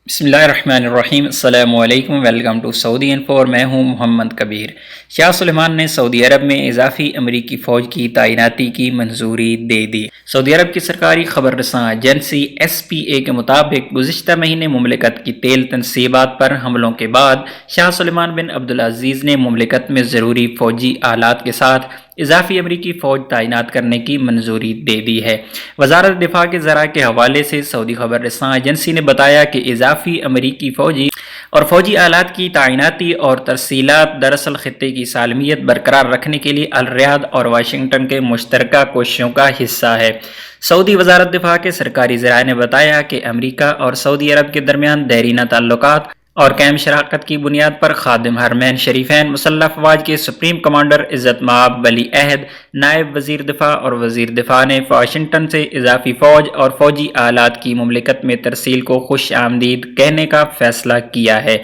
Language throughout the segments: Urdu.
بسم اللہ الرحمن الرحیم، السلام علیکم، ویلکم ٹو سعودی انفو اور میں ہوں محمد کبیر۔ شاہ سلمان نے سعودی عرب میں اضافی امریکی فوج کی تعیناتی کی منظوری دے دی۔ سعودی عرب کی سرکاری خبر رساں ایجنسی SPA کے مطابق گزشتہ مہینے مملکت کی تیل تنصیبات پر حملوں کے بعد شاہ سلمان بن عبدالعزیز نے مملکت میں ضروری فوجی آلات کے ساتھ اضافی امریکی فوج تعینات کرنے کی منظوری دے دی ہے۔ وزارت دفاع کے ذرائع کے حوالے سے سعودی خبر رساں ایجنسی نے بتایا کہ اضافی امریکی فوجی آلات کی تعیناتی اور ترسیلات دراصل خطے کی سالمیت برقرار رکھنے کے لیے الریاض اور واشنگٹن کے مشترکہ کوششوں کا حصہ ہے۔ سعودی وزارت دفاع کے سرکاری ذرائع نے بتایا کہ امریکہ اور سعودی عرب کے درمیان دیرینہ تعلقات اور قائم شراکت کی بنیاد پر خادم حرمین شریفین مسلح افواج کے سپریم کمانڈر عزت مآب ولی عہد، نائب وزیر دفاع اور وزیر دفاع نے واشنگٹن سے اضافی فوج اور فوجی آلات کی مملکت میں ترسیل کو خوش آمدید کہنے کا فیصلہ کیا ہے۔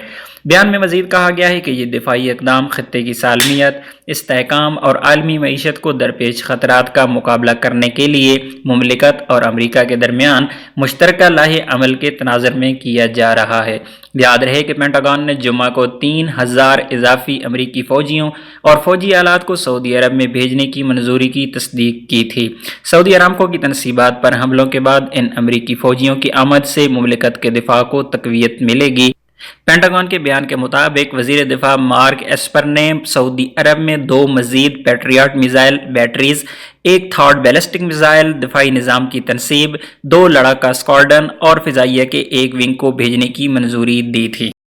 بیان میں مزید کہا گیا ہے کہ یہ دفاعی اقدام خطے کی سالمیت، استحکام اور عالمی معیشت کو درپیش خطرات کا مقابلہ کرنے کے لیے مملکت اور امریکہ کے درمیان مشترکہ لاہ عمل کے تناظر میں کیا جا رہا ہے۔ یاد رہے کہ پینٹاگن نے جمعہ کو 3000 اضافی امریکی فوجیوں اور فوجی آلات کو سعودی عرب میں بھیجنے کی منظوری کی تصدیق کی تھی۔ سعودی ارامکو کی تنصیبات پر حملوں کے بعد ان امریکی فوجیوں کی آمد سے مملکت کے دفاع کو تقویت ملے گی۔ پینٹاگن کے بیان کے مطابق وزیر دفاع مارک ایسپر نے سعودی عرب میں 2 مزید پیٹریاٹ میزائل بیٹریز، ایک تھارڈ بیلسٹک میزائل دفاعی نظام کی تنصیب، 2 لڑاکا اسکواڈرن اور فضائیہ کے ایک ونگ کو بھیجنے کی منظوری دی تھی۔